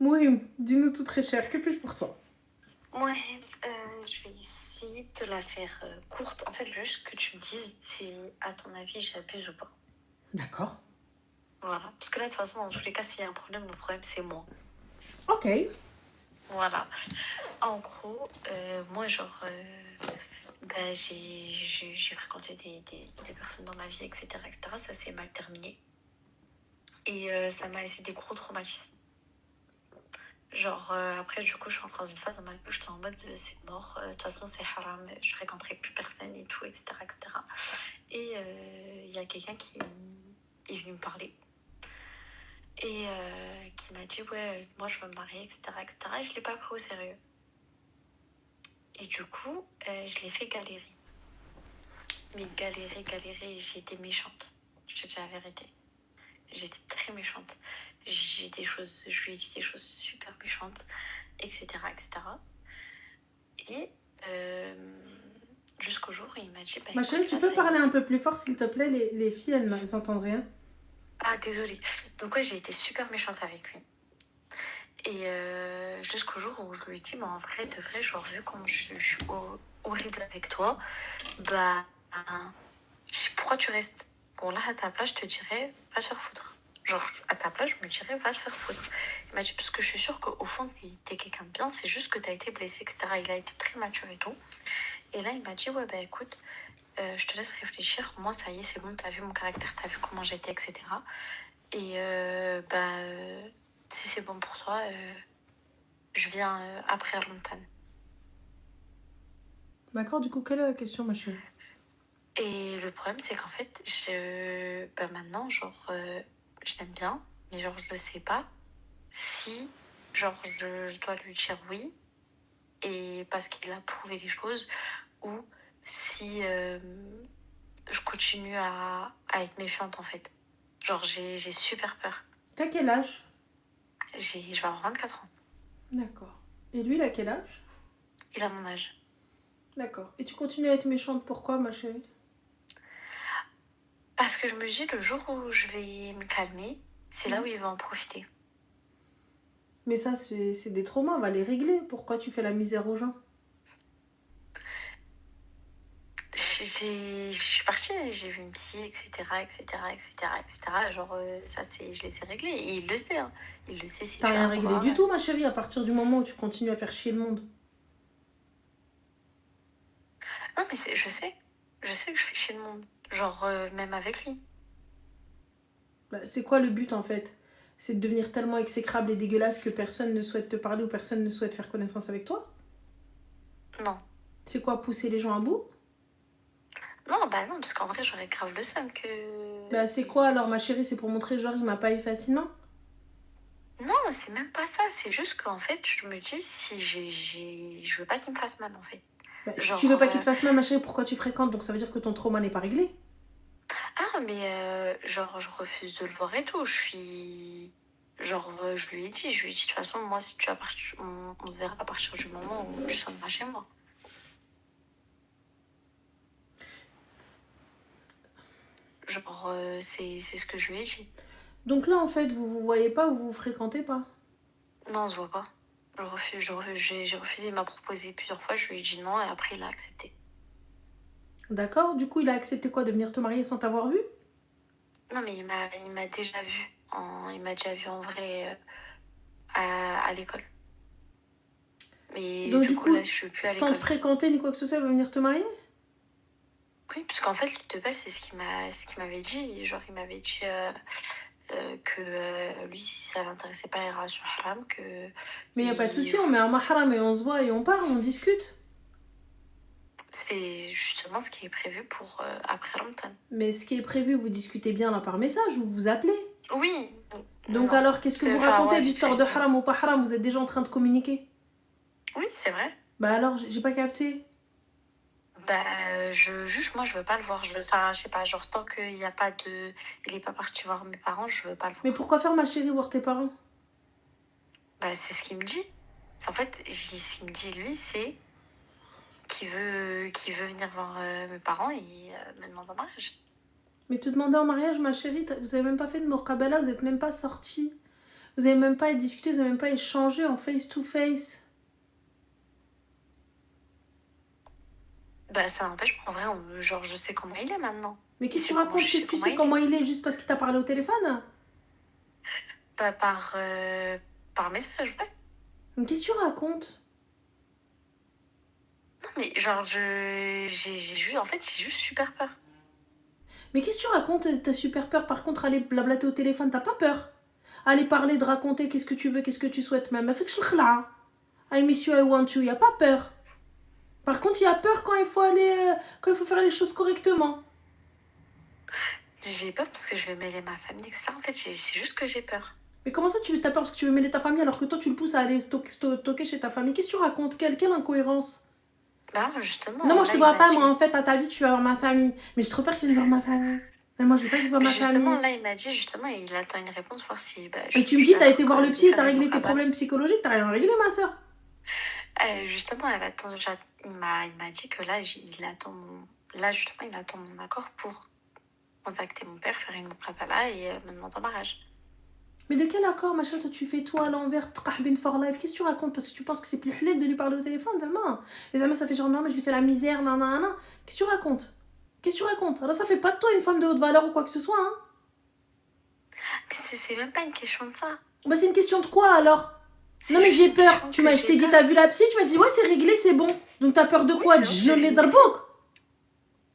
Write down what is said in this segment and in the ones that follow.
Mouhim, dis-nous tout très cher, que puis-je pour toi? Ouais, je vais essayer de te la faire courte. En fait, juste que tu me dises si, à ton avis, j'abuse ou pas. D'accord. Voilà. Parce que là, de toute façon, dans tous les cas, s'il y a un problème, le problème, c'est moi. Ok. Voilà. En gros, moi, genre, j'ai fréquenté des personnes dans ma vie, etc., etc. Ça s'est mal terminé. Et ça m'a laissé des gros traumatismes. Genre, après, du coup, je suis rentrée dans une phase dans ma vie où j'étais en mode, c'est mort. De toute façon, c'est haram. Je fréquenterai plus personne et tout, etc., etc. Et il y a quelqu'un qui est venu me parler et qui m'a dit, ouais, moi, je veux me marier, etc., etc. Et je ne l'ai pas pris au sérieux. Et du coup, je l'ai fait galérer. Mais galérer, j'ai été méchante. Je te dis la vérité. J'étais très méchante. Je lui ai dit des choses super méchantes, etc., etc. Et jusqu'au jour où il m'a dit, bah Ma chérie, écoute, tu là, peux ça y parler est. un peu plus fort, s'il te plaît? Les filles, elles n'entendent rien. Ah, désolée. Donc ouais, j'ai été super méchante avec lui. Et jusqu'au jour où je lui ai dit, mais en vrai, de vrai, genre, vu comme je suis horrible avec toi, bah, pourquoi tu restes? Bon, là, à ta place, je te dirais, va te faire foutre. Genre, à ta place, je me dirais, va te faire foutre. Il m'a dit, parce que je suis sûre qu'au fond, t'es quelqu'un de bien, c'est juste que t'as été blessé, etc. Il a été très mature et tout. Et là, il m'a dit, ouais, bah écoute, je te laisse réfléchir. Moi, ça y est, c'est bon, t'as vu mon caractère, t'as vu comment j'étais, etc. Et si c'est bon pour toi, je viens après Ramadan. D'accord, du coup, quelle est la question, ma chérie? Et le problème, c'est qu'en fait, maintenant, genre, je l'aime bien, mais genre, je ne sais pas si, genre, je dois lui dire oui, et parce qu'il a prouvé les choses, ou si je continue à être méfiante, en fait. Genre, j'ai super peur. T'as quel âge? Je vais avoir 24 ans. D'accord. Et lui, il a quel âge? Il a mon âge. D'accord. Et tu continues à être méchante, pourquoi, ma chérie? Parce que je me dis, le jour où je vais me calmer, c'est là où il va en profiter. Mais ça, c'est des traumas, on va les régler. Pourquoi tu fais la misère aux gens? Je suis partie, j'ai vu une psy, etc., etc., etc., etc. Genre, ça, je les ai réglés. Et il le sait, hein. Il le sait si T'as tu rien as réglé voir. du tout, ma chérie, à partir du moment où tu continues à faire chier le monde. Non, mais je sais. Je sais que je fais chier le monde. Genre, même avec lui. Bah, c'est quoi le but, en fait? C'est de devenir tellement exécrable et dégueulasse que personne ne souhaite te parler ou personne ne souhaite faire connaissance avec toi? Non. C'est quoi, pousser les gens à bout? Non, bah non, parce qu'en vrai, j'aurais grave le seum que... Bah, c'est quoi alors, ma chérie? C'est pour montrer, genre, il m'a pas eu facilement? Non, c'est même pas ça. C'est juste qu'en fait, je me dis, si je veux pas qu'il me fasse mal, en fait. Bah, si tu veux Genre, pas qu'il te fasse mal, ma chérie, pourquoi tu fréquentes? Donc ça veut dire que ton trauma n'est pas réglé. ah, mais genre, je refuse de le voir et tout. Je suis... Genre, je lui ai dit, de toute façon, moi, si tu as on se verra à partir du moment où tu sonneras chez moi. Genre, c'est ce que je lui ai dit. Donc là, en fait, vous vous voyez pas ou vous vous fréquentez pas? Non, on se voit pas. J'ai refusé, il m'a proposé plusieurs fois, je lui ai dit non, et après, il a accepté. D'accord. Du coup, il a accepté quoi? De venir te marier sans t'avoir vu? Non, mais il m'a déjà vu. Il m'a déjà vu en vrai à l'école. Mais Donc du du coup, coup, là, je suis plus à sans te l'école. fréquenter ni quoi que ce soit, il va venir te marier? Oui, parce qu'en fait, de base, c'est ce qu'il m'avait dit. Genre, il m'avait dit que lui, si ça l'intéressait pas les relations haram, que Mais y a pas de souci, on met un mahram et on se voit et on parle, on discute. c'est justement ce qui est prévu pour après Ramadan. Mais ce qui est prévu, vous discutez bien là par message ou vous appelez. Oui. Donc Non. alors, qu'est-ce que vous Enfin, racontez ouais, vite d'histoire fait. de haram ou pas haram? Vous êtes déjà en train de communiquer. Oui, c'est vrai. Bah alors, j'ai pas capté. Bah, juste, moi, je veux pas le voir. Enfin, je sais pas, genre, tant qu'il n'y a pas de... Il est pas parti voir mes parents, je veux pas le Mais voir. pourquoi faire, ma chérie, voir tes parents? Bah, c'est ce qu'il me dit. En fait, ce qu'il me dit, lui, c'est qu'il veut venir voir mes parents et me demander en mariage. Mais te demander en mariage, ma chérie, vous avez même pas fait de Mourkabala, vous êtes même pas sortis. Vous n'avez même pas discuté, vous n'avez même pas échangé en face-to-face. Bah, ça n'empêche, en vrai, genre, je sais comment il est maintenant. Mais qu'est-ce que tu comment racontes? je Qu'est-ce sais que tu comment sais il comment il est juste parce qu'il t'a parlé au téléphone? Bah, par message, ouais. Mais qu'est-ce que tu racontes? Non, mais genre, en fait, j'ai juste super peur. Mais qu'est-ce que tu racontes? T'as super peur. Par contre, aller blablater au téléphone, t'as pas peur? Aller parler, de raconter qu'est-ce que tu veux, qu'est-ce que tu souhaites même. I miss you, I want you. Y a pas peur. Par contre, il y a peur quand il faut aller, quand il faut faire les choses correctement. J'ai peur parce que je vais mêler ma famille, etc. En fait, c'est juste que j'ai peur. Mais comment ça, t'as peur parce que tu veux mêler ta famille alors que toi, tu le pousses à aller stocker chez ta famille? Qu'est-ce que tu racontes? Quelle incohérence? Bah, justement. Non, moi, je là, te il vois m'a pas, dit- moi, en fait, à ta vie, tu vas voir ma famille. Mais j'ai trop peur qu'il vienne voir ma famille. Mais moi, je veux pas qu'il voit ma Justement, famille. là, il m'a dit, justement, il attend une réponse, voir si. Bah, Et tu me dis, t'as été voir le psy et t'as réglé tes problèmes psychologiques, t'as rien réglé, ma soeur. Justement, il m'a dit que là, justement, il attend mon accord pour contacter mon père, faire une muqabala et me demander en mariage. Mais de quel accord, machin, toi, tu fais toi à l'envers, tqahbin for life? Qu'est-ce que tu racontes? Parce que tu penses que c'est plus halal de lui parler au téléphone, Zama. Et Zama, ça fait genre, non, mais je lui fais la misère, nanana. Qu'est-ce que tu racontes? Qu'est-ce que tu racontes? Alors, ça fait pas de toi une femme de haute valeur ou quoi que ce soit, hein. Mais c'est même pas une question de ça. Bah, c'est une question de quoi alors? Non, mais j'ai peur. Je t'ai dit, t'as vu la psy? Tu m'as dit, ouais, c'est réglé, c'est bon. Donc, t'as peur de quoi? Je les darbouk.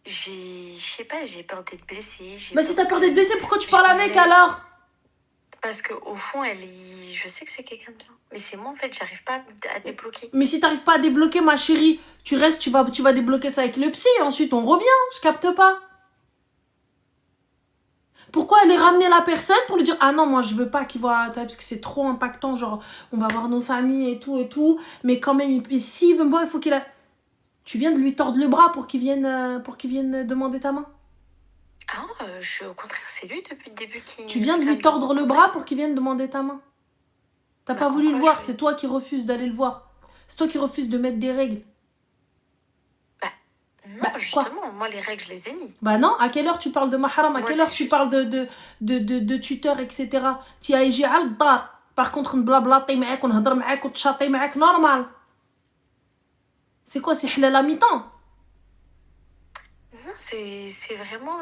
Je sais pas, j'ai peur d'être blessée. Bah, si t'as peur d'être blessée, pourquoi tu parles avec alors? Parce qu'au fond, je sais que c'est quelqu'un de bien. Mais c'est moi, en fait, j'arrive pas à débloquer. Mais si t'arrives pas à débloquer, ma chérie, tu restes, tu vas débloquer ça avec le psy et ensuite on revient. Je capte pas. Pourquoi aller ramener la personne pour lui dire ah non, moi je veux pas qu'il voit, parce que c'est trop impactant, genre on va voir nos familles et tout, mais quand même, s'il veut me voir, il faut qu'il a. Tu viens de lui tordre le bras pour qu'il vienne demander ta main? Ah, au contraire, c'est lui depuis le début qui. Tu viens de lui tordre le bras pour qu'il vienne demander ta main? T'as pas voulu le voir, c'est toi qui refuses d'aller le voir. C'est toi qui refuses de mettre des règles. Non, justement, moi les règles je les ai mis. Bah non, à quelle heure tu parles de mahram? À quelle heure tu parles de tuteur, etc. Tu as يجي على الدار. Par contre, نبلابلاطي معاك ونهضر معاك وتشاطي معاك normal. C'est quoi, c'est halal à mi-temps? Non, c'est vraiment...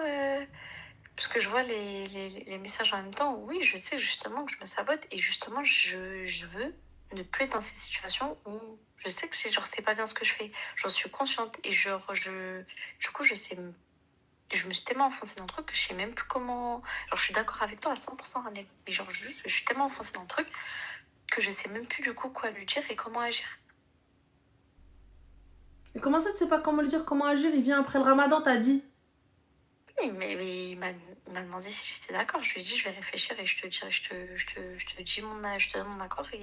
Parce que je vois les messages en même temps. Oui, je sais justement que je me sabote. Et justement, je veux ne plus être dans ces situations où je sais que c'est pas bien ce que je fais. J'en suis consciente. Et du coup, je me suis tellement enfoncée dans le truc que je sais même plus comment... Genre, je suis d'accord avec toi à 100%, Annette. Mais genre, juste, je suis tellement enfoncée dans le truc que je sais même plus du coup quoi lui dire et comment agir. Et comment ça, tu sais pas comment le dire, comment agir? Il vient après le ramadan, t'as dit? Oui, mais il m'a demandé si j'étais d'accord. Je lui ai dit, je vais réfléchir et je te donne mon accord. Et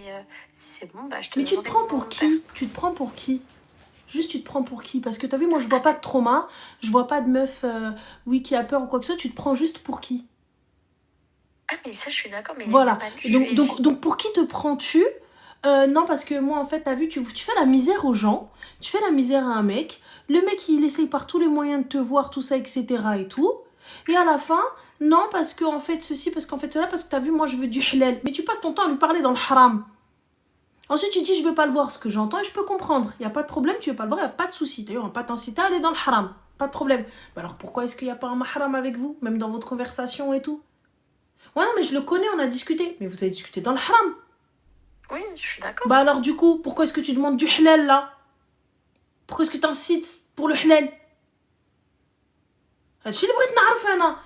si c'est bon, bah je te Mais tu te prends pour qui? Tu te prends pour qui? Juste, tu te prends pour qui? Parce que t'as vu, moi, je vois pas de trauma. Je vois pas de meuf, oui, qui a peur ou quoi que ce soit. Tu te prends juste pour qui? Ah, mais ça, je suis d'accord. Mais voilà. Donc, pour qui te prends-tu? Non, parce que moi, en fait, t'as vu, tu fais la misère aux gens. Tu fais la misère à un mec. Le mec, il essaye par tous les moyens de te voir, tout ça, etc. et tout. Et à la fin, non, parce que, en fait, ceci, parce qu'en fait, cela, parce que t'as vu, moi, je veux du halal. Mais tu passes ton temps à lui parler dans le haram. Ensuite, tu dis, je veux pas le voir, ce que j'entends, et je peux comprendre. Il n'y a pas de problème, tu veux pas le voir, il n'y a pas de souci. D'ailleurs, on va pas t'inciter à aller dans le haram. Pas de problème. Bah alors, pourquoi est-ce qu'il n'y a pas un mahram avec vous, même dans votre conversation et tout? Ouais, non, mais je le connais, on a discuté. Mais vous avez discuté dans le haram. Oui, je suis d'accord. Bah alors, du coup, pourquoi est-ce que tu demandes du halal, là? Pourquoi est-ce que tu incites pour le halal?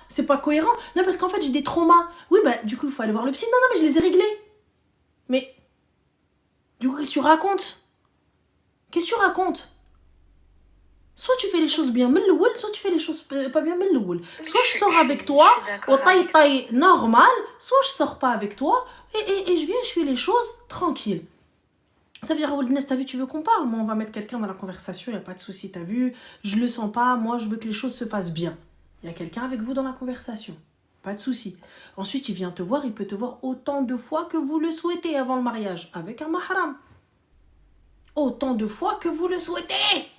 C'est pas cohérent. Non, parce qu'en fait, j'ai des traumas. Oui, bah, du coup, il faut aller voir le psy. Non, mais je les ai réglés. Mais... Du coup, qu'est-ce que tu racontes? Qu'est-ce que tu racontes? Soit tu fais les choses bien, soit tu fais les choses pas bien, soit je sors avec toi, au taille normal, soit je sors pas avec toi, et je fais les choses tranquille. Ça veut dire, t'as vu, tu veux qu'on parle? Moi, on va mettre quelqu'un dans la conversation, il n'y a pas de souci, t'as vu? Je le sens pas, moi, je veux que les choses se fassent bien. Il y a quelqu'un avec vous dans la conversation. Pas de souci. Ensuite, il vient te voir, il peut te voir autant de fois que vous le souhaitez avant le mariage, avec un mahram. Autant de fois que vous le souhaitez.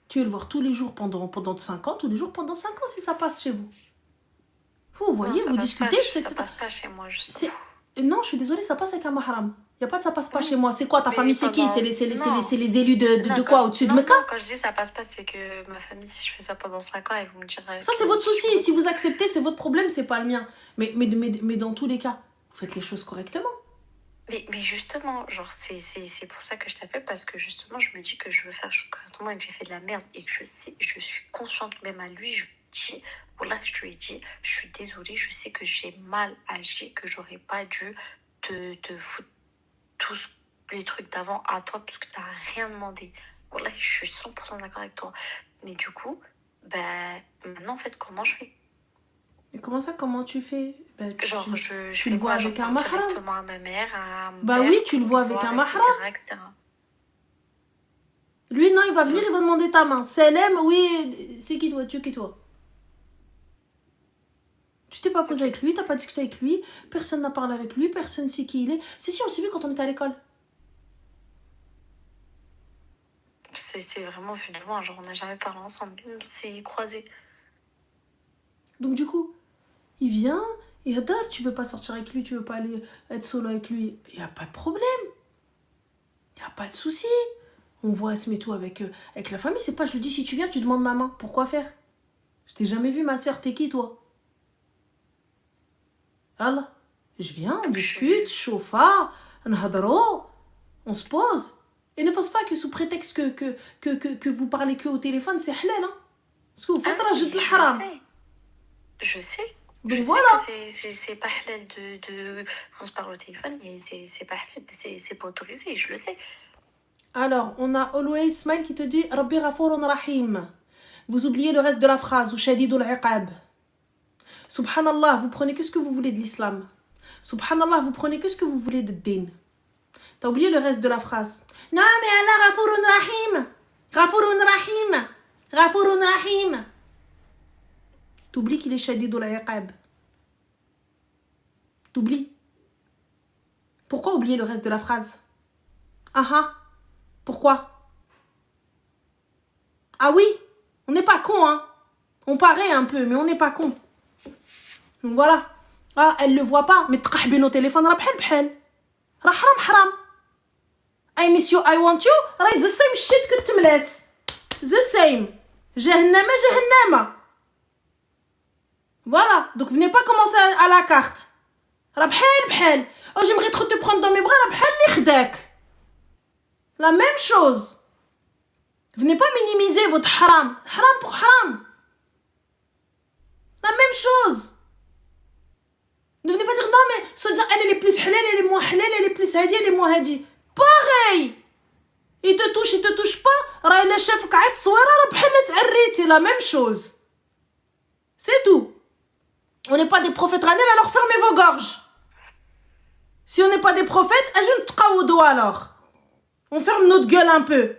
Tu veux le voir tous les jours pendant 5 ans, tous les jours pendant 5 ans si ça passe chez vous. Vous voyez, non, vous discutez. Ça passe pas chez moi, justement. Non, je suis désolée, ça passe avec un mahram. Il n'y a pas de ça passe pas Oui, chez moi. C'est quoi, ta mais famille, c'est qui? pendant... Non, C'est les élus non, de quoi, au-dessus de non, Mecca? non, quand je dis ça passe pas, c'est que ma famille, si je fais ça pendant 5 ans, ils vont me dire Ça, c'est que votre tu souci. vois. Si vous acceptez, c'est votre problème, c'est pas le mien. Mais dans tous les cas, vous faites les choses correctement. Mais justement, genre, c'est pour ça que je t'appelle, parce que justement, je me dis que je veux faire chose correctement et que j'ai fait de la merde et que je sais, je suis consciente même à lui, je lui dis, voilà, je lui ai dit, je suis désolée, je sais que j'ai mal agi, que j'aurais pas dû te foutre tous les trucs d'avant à toi parce que t'as rien demandé. Voilà, je suis 100% d'accord avec toi. Mais du coup, ben, maintenant, en fait, comment je fais? Et comment ça, comment tu fais? Ben, Genre, je tu fais le vois quoi? avec J'en un parle mahram. directement à ma mère, à mon Bah père oui, tu le pour vois lui avec un voir, mahram. etc. Lui, non, il va venir, il va demander ta main. Selem, oui, c'est qui toi? Tu es qui toi? Tu t'es pas posé Ok. avec lui, t'as pas discuté avec lui, personne n'a parlé avec lui, personne sait qui il est. Si, on s'est vu quand on était à l'école. C'est vraiment vu de loin, genre on n'a jamais parlé ensemble, on s'est croisés. Donc du coup, il vient, et Hadar, tu veux pas sortir avec lui, tu veux pas aller être solo avec lui, il y a pas de problème. Il y a pas de souci. On voit se met tout avec la famille, c'est pas, je lui dis, si tu viens, tu demandes ma main. Pourquoi faire? Je t'ai jamais vu, ma soeur, t'es qui toi? Allah. Je viens, on discute, chauffa, on se pose. Et ne pense pas que sous prétexte que vous parlez que au téléphone, c'est halal. Hein? Parce que vous faites rajid le haram. Je sais. Donc Je voilà. sais que c'est pas halal de... On se parle au téléphone, mais c'est pas halal, c'est pas autorisé, je le sais. Alors, on a Always Smile qui te dit Rabbi Ghafourun Rahim. Vous oubliez le reste de la phrase, ou Shadidul Iqab. Subhanallah, vous prenez que ce que vous voulez de l'islam. Subhanallah, vous prenez que ce que vous voulez de din. T'as oublié le reste de la phrase. Non, mais Allah Ghafourun Rahim. Ghafourun Rahim. Ghafourun Rahim. T'oublies qu'il est Shadidul Iqab. T'oublies. Pourquoi oublier le reste de la phrase? Ah ah. Pourquoi? Ah oui, on n'est pas con, hein. On paraît un peu, mais on n'est pas con. Donc voilà. Ah, elle le voit pas, mais تقحبي nos téléphones راه بحال بحال. راه حرام. I miss you, I want you. راهي the same shit que التملاس. The same. جهنم. Voilà. Donc venez pas commencer à la carte. راه بحال. Oh, j'aimerais trop te prendre dans mes bras, راه بحال اللي خداك. La même chose. Venez pas minimiser votre haram. Haram pour haram. La même chose. Ne venez pas dire non, mais soit dire elle est plus halal, elle est moins halal, elle est plus hadi, elle est moins hadi. Pareil. Il te touche pas. راه إلا شافك عيط صويرة راه بحال تعريتي. La même chose. C'est tout. On n'est pas des prophètes ranel, alors fermez vos gorges. Si on n'est pas des prophètes, ajun tqawoudou alors. On ferme notre gueule un peu.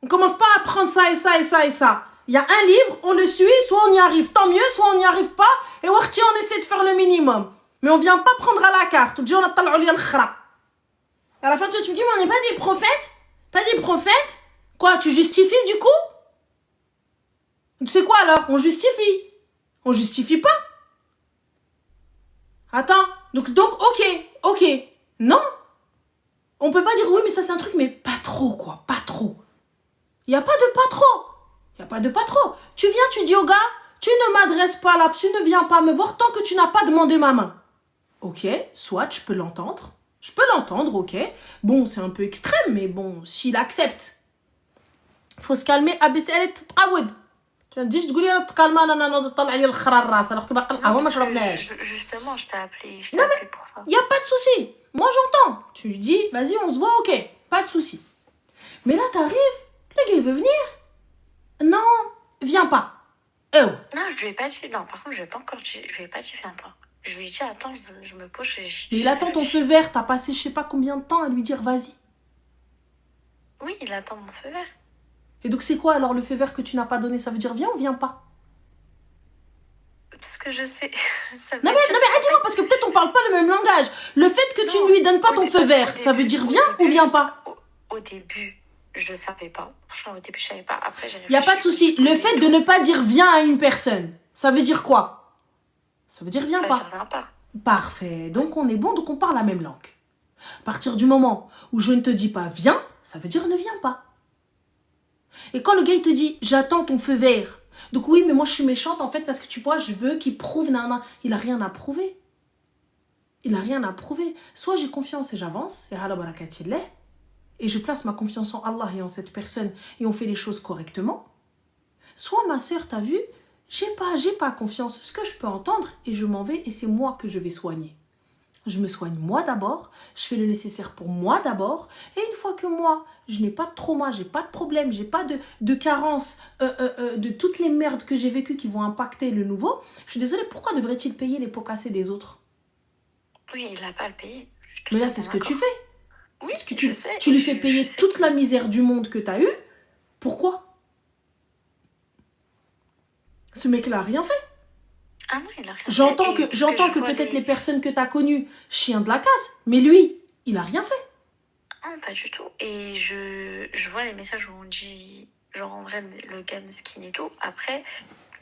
On commence pas à prendre ça et ça et ça et ça. Il y a un livre, on le suit, soit on y arrive, tant mieux, soit on n'y arrive pas. Et warti, on essaie de faire le minimum. Mais on vient pas prendre à la carte. On dit on a tal'ou li al-khra. À la fin, tu me dis, mais on n'est pas des prophètes? Pas des prophètes? Quoi, tu justifies du coup? Tu sais quoi alors? On justifie. On justifie pas. Attends. Donc ok. Non. On peut pas dire oui, mais ça c'est un truc, mais pas trop quoi, pas trop. Il y a pas de pas trop. Tu viens, tu dis au gars, tu ne m'adresses pas là, tu ne viens pas me voir tant que tu n'as pas demandé ma main. Ok, soit je peux l'entendre. Ok. Bon, c'est un peu extrême, mais bon, s'il accepte. Faut se calmer. ABCL تتعود. Tu dis تقولي انا تقالمه انا نطلع عليه الخرا الراس alors que باقي القهوه ما شربناش. Justement, je t'ai appelé pour ça. Il y a pas de souci. Moi j'entends. Tu lui dis vas-y, on se voit, OK. Pas de souci. Mais là t'arrives, le gars il veut venir. Non, viens pas. Oh. Non, je lui ai pas dit. Non, par contre, je lui ai pas dit viens pas. Je lui ai dit attends, je me couche et Mais il attend ton feu vert, t'as passé je sais pas combien de temps à lui dire vas-y. Oui, il attend mon feu vert. Et donc c'est quoi alors le feu vert que tu n'as pas donné? Ça veut dire viens ou viens pas? Parce que je sais. Non mais dis-moi, parce que peut-être on parle pas le même langage. Le fait que tu ne lui donnes pas ton feu vert, ça veut dire viens ou viens pas? Au début, je savais pas. Franchement, au début, je savais pas. Après, j'ai réfléchi. Il y a pas de souci. Le fait de ne pas dire viens à une personne, ça veut dire quoi? Ça veut dire viens pas. Parfait. Donc on est bon, donc on parle la même langue. À partir du moment où je ne te dis pas viens, ça veut dire ne viens pas. Et quand le gars il te dit j'attends ton feu vert, donc oui mais moi je suis méchante en fait parce que tu vois je veux qu'il prouve nana, il a rien à prouver. Il a rien à prouver. Soit j'ai confiance et j'avance, et ala barakatillah, et je place ma confiance en Allah et en cette personne et on fait les choses correctement. Soit ma sœur, t'as vu, j'ai pas confiance. Ce que je peux entendre et je m'en vais et c'est moi que je vais soigner. Je me soigne moi d'abord, je fais le nécessaire pour moi d'abord, et une fois que moi, je n'ai pas de trauma, j'ai pas de problème, j'ai pas de carence, de toutes les merdes que j'ai vécues qui vont impacter le nouveau, je suis désolée, pourquoi devrait-il payer les pots cassés des autres? Oui, il n'a pas à le payer. Mais là, c'est ce que tu fais. Oui, C'est ce que je sais. tu lui fais payer toute la misère du monde que tu as eue. Pourquoi? Ce mec-là n'a rien fait. Ah non, il a rien J'entends fait. que peut-être les personnes que tu as connues, chien de la casse, mais lui, il a rien fait. Non, pas du tout. Et je vois les messages où on dit, genre en vrai, le gars mesquine et tout. Après,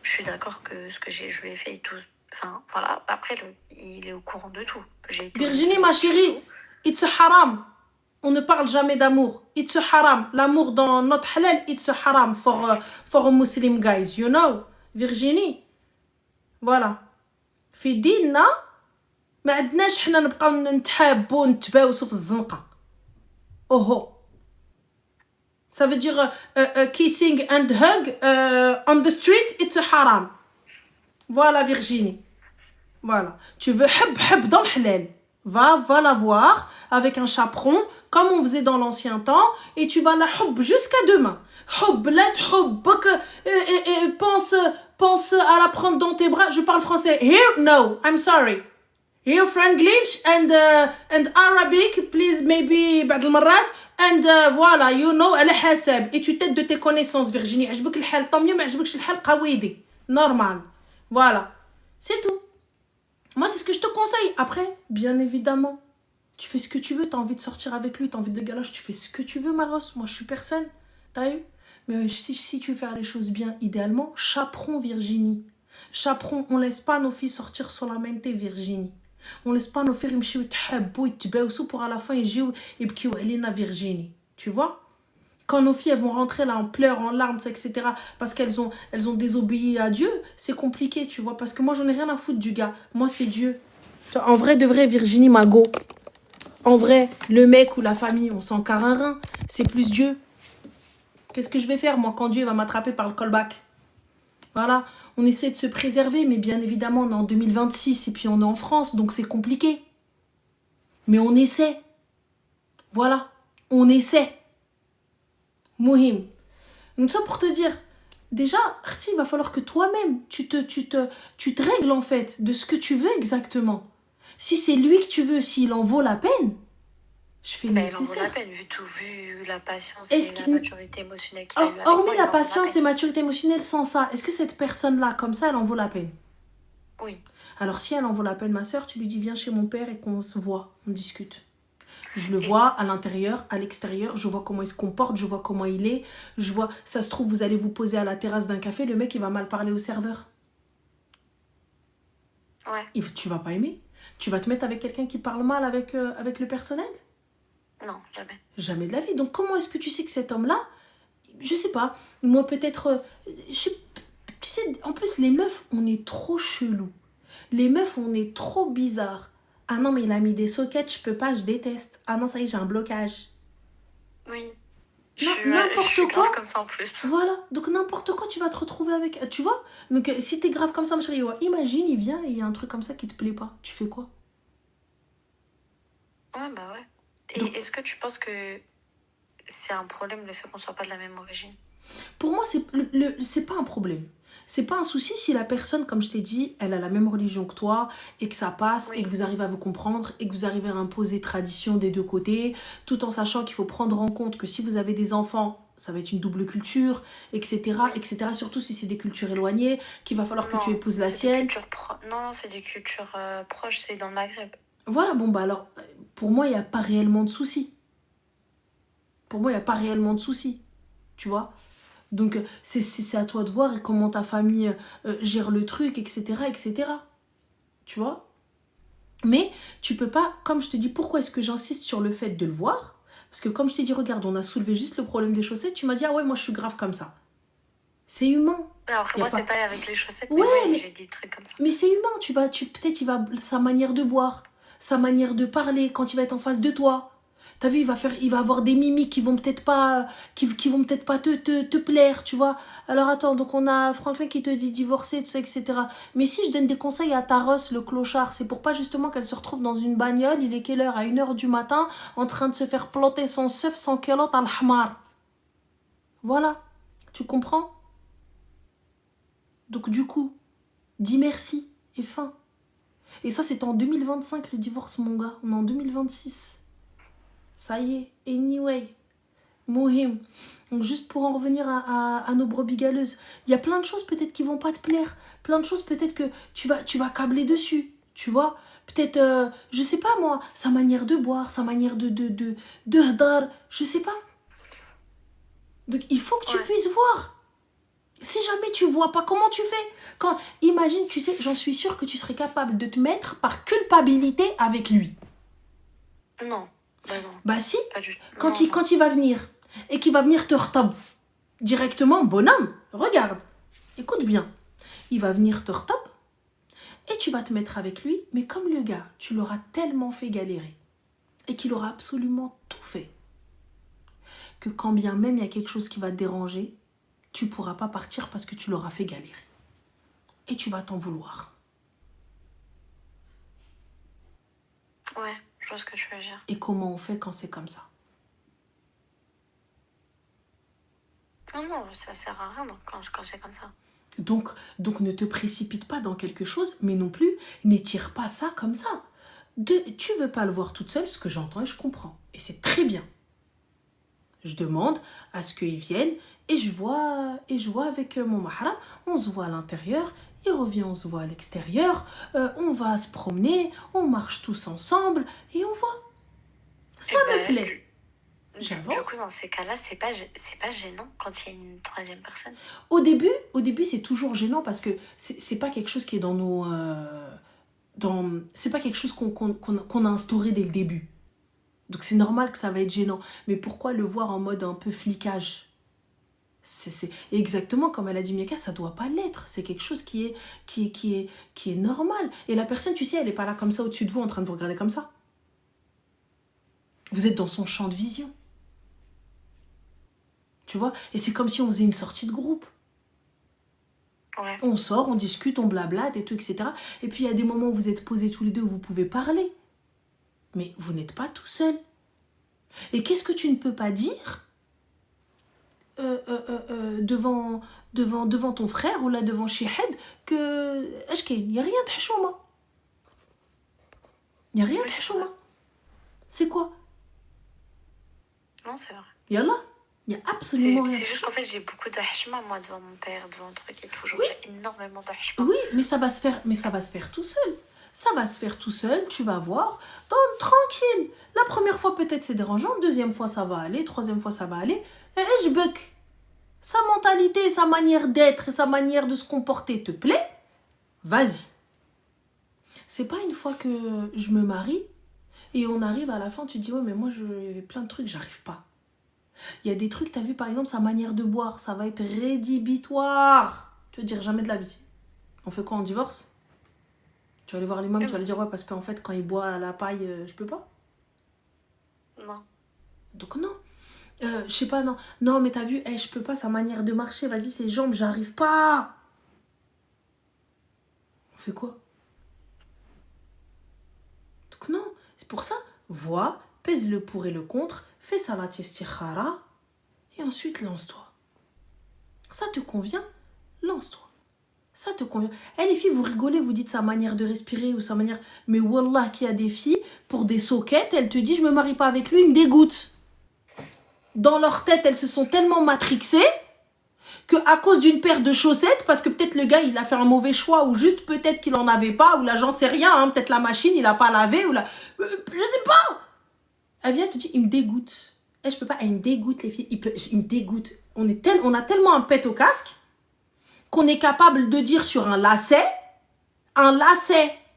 je suis d'accord que ce que je lui ai fait et tout. Enfin, voilà. Après, il est au courant de tout. Virginie, ma chérie, it's a haram. On ne parle jamais d'amour. It's a haram. L'amour dans notre halal, it's a haram for Muslim guys, you know. Virginie. Voilà. في ديننا ما عندناش حنا نبقاو نتحابوا ونتباوسوا في الزنقه. Oh. Ça veut dire kissing and hug on the street, it's a haram. Voilà Virginie. Voilà. Tu veux hab dans le halal. Va la voir avec un chaperon comme on faisait dans l'ancien temps et tu vas la hub jusqu'à demain. Hub, la thubbak, pense à la prendre dans tes bras. Je parle français. Here, no, I'm sorry. Here, Franglish and Arabic, please, maybe بعض المرات. And voilà, you know, على حسب. Et tu t'aides de tes connaissances, Virginie. عجبك الحال طمي ما عجبكش الحال قويدي. Normal. Voilà. C'est tout. Moi, c'est ce que je te conseille. Après, bien évidemment, tu fais ce que tu veux. Tu as envie de sortir avec lui, tu as envie de galoche, tu fais ce que tu veux, Maros. Moi, je suis personne. T'as eu? Mais si tu veux faire les choses bien, idéalement, chaperon, Virginie. Chaperon, on laisse pas nos filles sortir sur la mente, Virginie. On laisse pas nos filles يمشيو يتحبوا يتباوسوا pour à la fin يجيو يبكيو علينا, Virginie. Tu vois? Quand nos filles elles vont rentrer là en pleurs, en larmes, etc. parce qu'elles ont désobéi à Dieu, c'est compliqué, tu vois. Parce que moi, j'en ai rien à foutre du gars. Moi, c'est Dieu. En vrai, de vrai, Virginie Mago. En vrai, le mec ou la famille, on s'en carre un rein. C'est plus Dieu. Qu'est-ce que je vais faire, moi, quand Dieu va m'attraper par le callback? Voilà. On essaie de se préserver, mais bien évidemment, on est en 2026 et puis on est en France, donc c'est compliqué. Mais on essaie. Voilà. On essaie. Mohim. Donc ça pour te dire, déjà, il va falloir que toi-même, tu te règles en fait de ce que tu veux exactement. Si c'est lui que tu veux, s'il en vaut la peine, je fais le nécessaire. Il en vaut la peine, vu la patience et la maturité émotionnelle qu'il a eu avec hormis moi, la patience et maturité émotionnelle, sans ça, est-ce que cette personne-là, comme ça, elle en vaut la peine? Oui. Alors si elle en vaut la peine, ma soeur, tu lui dis viens chez mon père et qu'on se voit, on discute. Je le vois à l'intérieur, à l'extérieur, je vois comment il se comporte, je vois comment il est, je vois, ça se trouve, vous allez vous poser à la terrasse d'un café, le mec, il va mal parler au serveur. Ouais. Tu vas pas aimer. Tu vas te mettre avec quelqu'un qui parle mal avec le personnel? Non, jamais. Jamais de la vie. Donc comment est-ce que tu sais que cet homme-là, je sais pas, moi peut-être, tu sais, en plus les meufs, on est trop chelous. Les meufs, on est trop bizarres. Ah non, mais il a mis des sockets, je peux pas, je déteste. Ah non, ça y est, j'ai un blocage. Oui. N'importe quoi. Comme ça en plus. Voilà, donc n'importe quoi, tu vas te retrouver avec. Tu vois? Donc si t'es grave comme ça, ma chérie, ouais, imagine, il vient et il y a un truc comme ça qui te plaît pas. Tu fais quoi? Ouais, bah ouais. Et donc, est-ce que tu penses que c'est un problème le fait qu'on soit pas de la même origine? Pour moi, c'est pas un problème. C'est pas un souci si la personne, comme je t'ai dit, elle a la même religion que toi et que ça passe, oui, et que vous arrivez à vous comprendre et que vous arrivez à imposer tradition des deux côtés, tout en sachant qu'il faut prendre en compte que si vous avez des enfants, ça va être une double culture, etc., etc. Surtout si c'est des cultures éloignées, qu'il va falloir que tu épouses la sienne. Non, c'est des cultures proches, c'est dans le Maghreb. Voilà, bon, bah alors, pour moi, il n'y a pas réellement de souci. Pour moi, il n'y a pas réellement de souci. Tu vois? Donc, c'est à toi de voir comment ta famille gère le truc, etc., etc. Tu vois? Mais tu peux pas, comme je te dis, pourquoi est-ce que j'insiste sur le fait de le voir? Parce que comme je t'ai dit, regarde, on a soulevé juste le problème des chaussettes, tu m'as dit, ah ouais, moi je suis grave comme ça. C'est humain. Alors, après, Y a moi, pas... c'est pas avec les chaussettes, Ouais, mais mais j'ai des trucs comme ça. Mais c'est humain, peut-être il va, sa manière de boire, sa manière de parler quand il va être en face de toi. T'as vu, il va avoir des mimiques qui vont peut-être pas, qui vont peut-être pas te plaire, tu vois. Alors attends, donc on a Franklin qui te dit divorcer, tout ça, etc. Mais si je donne des conseils à Taros, le clochard, c'est pour pas justement qu'elle se retrouve dans une bagnole, il est quelle heure? À 1h du matin, en train de se faire planter son seuf sans culotte à l'hamar. Voilà, tu comprends? Donc du coup, dis merci et fin. Et ça, c'était en 2025, le divorce, mon gars. On est en 2026. Ça y est. Anyway. Mohim. Donc, juste pour en revenir à nos brebis galeuses, il y a plein de choses peut-être qui vont pas te plaire. Plein de choses peut-être que tu vas câbler dessus. Tu vois? Peut-être, je sais pas moi, sa manière de boire, sa manière de hadar. Je sais pas. Donc, il faut que tu puisses voir. Si jamais tu vois pas, comment tu fais? Imagine, tu sais, j'en suis sûre que tu serais capable de te mettre par culpabilité avec lui. Non. Non. Bah si, Pas du... quand il va venir, et qu'il va venir te retab directement, bonhomme, regarde, écoute bien. Il va venir te retab, et tu vas te mettre avec lui, mais comme le gars, tu l'auras tellement fait galérer, et qu'il aura absolument tout fait, que quand bien même il y a quelque chose qui va te déranger, tu ne pourras pas partir parce que tu l'auras fait galérer. Et tu vas t'en vouloir. Ouais, je vois ce que tu veux dire. Et comment on fait quand c'est comme ça? Non, ça sert à rien quand c'est comme ça. Donc ne te précipite pas dans quelque chose, mais non plus n'étire pas ça comme ça. Tu veux pas le voir toute seule, ce que j'entends et je comprends. Et c'est très bien. Je demande à ce qu'ils viennent et je vois avec mon mahram, on se voit à l'intérieur, il revient, on se voit à l'extérieur, on va se promener, on marche tous ensemble et on voit. Ça me plaît. J'avance. Du coup, dans ces cas-là, c'est pas gênant quand il y a une troisième personne. Au début, c'est toujours gênant parce que c'est pas quelque chose qui est dans nos... c'est pas quelque chose qu'on a instauré dès le début. Donc c'est normal que ça va être gênant. Mais pourquoi le voir en mode un peu flicage? C'est exactement comme elle a dit Miaka, ça doit pas l'être. C'est quelque chose qui est normal. Et la personne, tu sais, elle est pas là comme ça au-dessus de vous en train de vous regarder comme ça. Vous êtes dans son champ de vision. Tu vois? Et c'est comme si on faisait une sortie de groupe. Ouais. On sort, on discute, on blablate et tout, etc. Et puis il y a des moments où vous êtes posés tous les deux où vous pouvez parler. Mais vous n'êtes pas tout seul. Et qu'est-ce que tu ne peux pas dire devant ton frère ou là devant Chihed que il n'y a rien de chouma. Il n'y a rien de chouma. C'est quoi? Non, c'est vrai. Yallah. Il n'y a absolument rien. C'est juste qu'en fait, j'ai beaucoup de hachma, moi, devant mon père, devant le truc et tout. Genre, j'ai énormément de hachma. Oui, mais ça va se faire tout seul. Ça va se faire tout seul, tu vas voir. Tranquille. La première fois, peut-être, c'est dérangeant. Deuxième fois, ça va aller. Troisième fois, ça va aller. Et je buck. Sa mentalité, sa manière d'être et sa manière de se comporter te plaît? Vas-y. C'est pas une fois que je me marie et on arrive à la fin, tu te dis, ouais, mais moi, il y avait plein de trucs, j'arrive pas. Il y a des trucs, t'as vu, par exemple, sa manière de boire, ça va être rédhibitoire. Tu vas dire, jamais de la vie. On fait quoi, on divorce? Tu vas aller voir l'imam, tu vas lui dire, ouais, parce qu'en fait, quand il boit à la paille, je peux pas? Non. Donc non. Je sais pas, non. Non, mais t'as vu, je peux pas, sa manière de marcher, vas-y, ses jambes, j'arrive pas. On fait quoi? Donc non, c'est pour ça, vois, pèse le pour et le contre, fais salat istikhara, et ensuite lance-toi. Ça te convient? Lance-toi. Ça te convient. Les filles, vous rigolez, vous dites sa manière de respirer ou sa manière... Mais wallah, qu'il y a des filles, pour des soquettes, elles te disent, je me marie pas avec lui, il me dégoûte. Dans leur tête, elles se sont tellement matrixées qu'à cause d'une paire de chaussettes, parce que peut-être le gars, il a fait un mauvais choix, ou juste peut-être qu'il en avait pas, ou là, j'en sais rien, hein, peut-être la machine, il a pas lavé, ou là... je sais pas. Elle vient te dire, il me dégoûte. Je peux pas, elle me dégoûte, les filles. Il me dégoûte. On a tellement un pet au casque qu'on est capable de dire sur un lacet,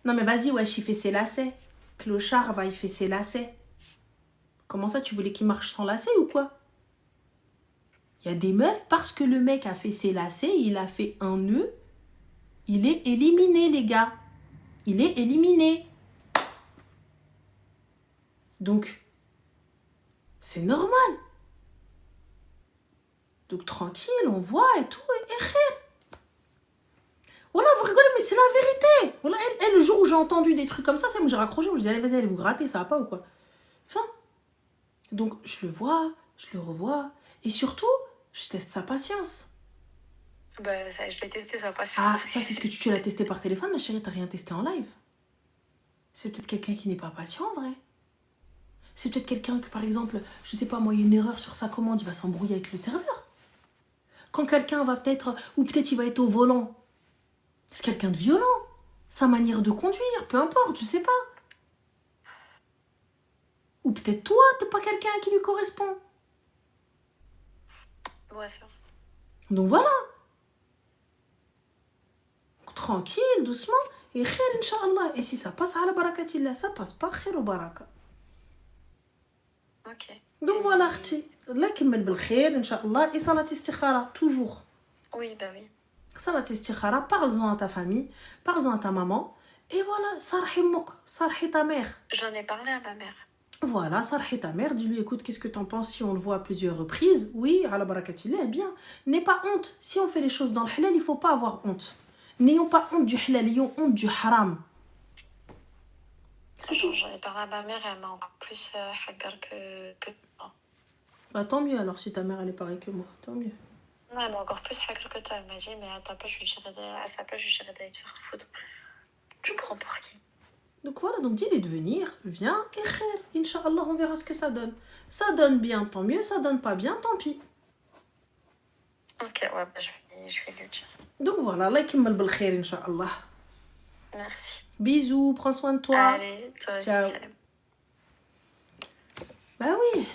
Non mais vas-y, wesh, il fait ses lacets. Clochard, va, il fait ses lacets. Comment ça, tu voulais qu'il marche sans lacets ou quoi? Il y a des meufs, parce que le mec a fait ses lacets, il a fait un nœud, il est éliminé, les gars. Il est éliminé. Donc, c'est normal. Donc, tranquille, on voit et tout, et khir. Voilà, vous rigolez, mais c'est la vérité. Voilà, elle, le jour où j'ai entendu des trucs comme ça, moi j'ai raccroché, je me dis, allez, vas-y, allez vous gratter, ça va pas ou quoi? Enfin, donc, je le vois, je le revois, et surtout, je teste sa patience. Bah, ça, je l'ai testé, ça passe. Ah, ça, c'est ce que tu l'as testé par téléphone, ma chérie, t'as rien testé en live. C'est peut-être quelqu'un qui n'est pas patient, en vrai. C'est peut-être quelqu'un que, par exemple, je sais pas, moi, il y a une erreur sur sa commande, il va s'embrouiller avec le serveur. Quand quelqu'un va peut-être, ou peut-être il va être au volant, c'est quelqu'un de violent. Sa manière de conduire, peu importe, je sais pas. Ou peut-être toi, t'es pas quelqu'un qui lui correspond. Ouais, c'est vrai. Donc voilà. Tranquille, doucement, et khair, Inch'Allah. Et si ça passe à la barakatillah, ça passe pas khair ou baraka. Ok. Donc voilà, Khti. Allah kimmel bil khair, Inch'Allah. Et salat istikhara, toujours. Oui, bah oui. Salat istikhara, parle-en à ta famille, parle-en à ta maman. Et voilà, sarhi mouk, sarhi ta mère. J'en ai parlé à ma mère. Voilà, sarhi ta mère, dis-lui, écoute, qu'est-ce que t'en penses si on le voit à plusieurs reprises? Oui, à la barakatillah, bien. N'aie pas honte. Si on fait les choses dans le halal, il faut pas avoir honte. N'ayons pas honte du halal, ayons honte du haram. C'est tout. J'en ai parlé à ma mère et elle m'a encore plus hagar que toi. Bah tant mieux alors si ta mère elle est pareille que moi, tant mieux. Non, elle m'a encore plus hagar que toi. Elle m'a dit, mais à ta place, à sa place, je dirais d'aller te faire foutre. Tu prends pour qui? Donc voilà, donc dis-lui de venir, viens et khair. Inch'Allah, on verra ce que ça donne. Ça donne bien, tant mieux, ça donne pas bien, tant pis. Ok, ouais, bah, je vais lui dire. Donc voilà, Allah yakimmal bil khair, Inch'Allah. Merci. Bisous, prends soin de toi. Allez, toi aussi, ciao. salam. Bah oui.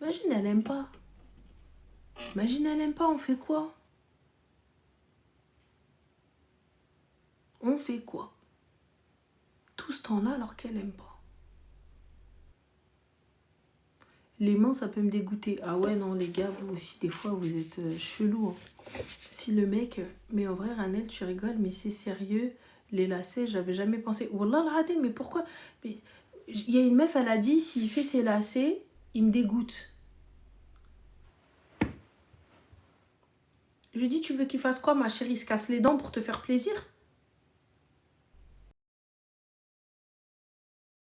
Imagine, elle aime pas. Imagine, elle aime pas, on fait quoi? On fait quoi? Tout ce temps-là alors qu'elle aime pas. Les mains, ça peut me dégoûter. Ah ouais, non, les gars, vous aussi, des fois, vous êtes chelous. Hein. Si le mec... Mais en vrai, Ranel, tu rigoles, mais c'est sérieux. Les lacets, j'avais jamais pensé. Wallah, l'adé, mais pourquoi? Il y a une meuf, elle a dit, s'il fait ses lacets, il me dégoûte. Je lui dis, tu veux qu'il fasse quoi, ma chérie? Il se casse les dents pour te faire plaisir?